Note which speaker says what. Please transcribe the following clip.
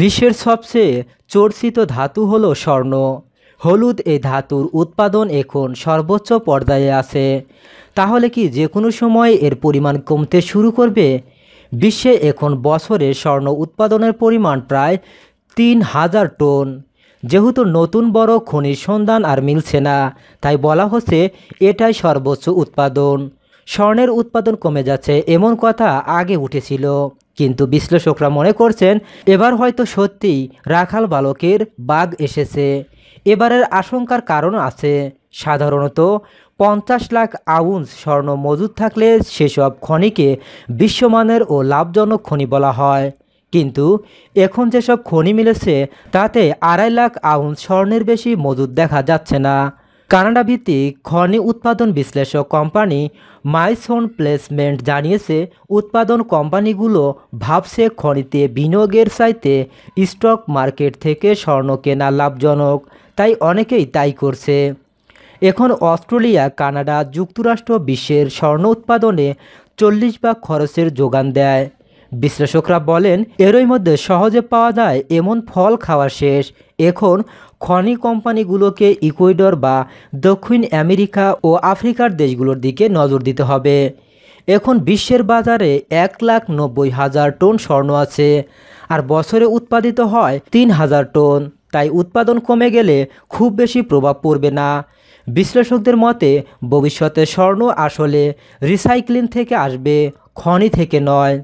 Speaker 1: বিশ্বের সবচেয়ে চর্চিত ধাতু হলো স্বর্ণ। হলুদ এই ধাতুর উৎপাদন এখন সর্বোচ্চ পর্যায়ে আছে। তাহলে কি যে কোনো সময় এর পরিমাণ কমতে শুরু করবে? বিশ্বে এখন বছরে স্বর্ণ উৎপাদনের পরিমাণ প্রায় ৩,০০০ টন। যেহেতু নতুন বড় খনির সন্ধান আর মিলছে না, তাই বলা হচ্ছে এটাই সর্বোচ্চ উৎপাদন। স্বর্ণের উৎপাদন কমে যাচ্ছে এমন কথা আগে উঠেছিল, কিন্তু বিশ্লেষকরা মনে করছেন এবার হয়তো সত্যিই রাখাল বালকের বাঘ এসেছে। এবারের আশঙ্কার কারণ আছে। সাধারণত ৫০ লাখ আউন্স স্বর্ণ মজুদ থাকলে সেসব খনিকে বিশ্বমানের ও লাভজনক খনি বলা হয়। কিন্তু এখন যেসব খনি মিলেছে তাতে ২.৫ লাখ আউন্স স্বর্ণের বেশি মজুদ দেখা যাচ্ছে না। কানাডা ভিত্তিক খনি উৎপাদন বিশ্লেষক কোম্পানি মাইসন প্লেসমেন্ট জানিয়েছে, উৎপাদন কোম্পানিগুলো ভাবছে খনিতে বিনিয়োগের চাইতে স্টক মার্কেট থেকে স্বর্ণ কেনা লাভজনক, তাই অনেকেই তাই করছে। এখন অস্ট্রেলিয়া, কানাডা, যুক্তরাষ্ট্র বিশ্বের স্বর্ণ উৎপাদনে ৪০ ভাগ খরচের যোগান দেয়। বিশ্লেষকরা বলেন এরই মধ্যে সহজে পাওয়া যায় এমন ফল খাওয়া শেষ। এখন খনি কোম্পানিগুলোকে ইকুয়েডর বা দক্ষিণ আমেরিকা ও আফ্রিকার দেশগুলোর দিকে নজর দিতে হবে। এখন বিশ্বের বাজারে ১,৯০,০০০ টন স্বর্ণ আছে, আর বছরে উৎপাদিত হয় ৩,০০০ টন। তাই উৎপাদন কমে গেলে খুব বেশি প্রভাব পড়বে না। বিশ্লেষকদের মতে ভবিষ্যতে স্বর্ণ আসলে রিসাইক্লিং থেকে আসবে, খনি থেকে নয়।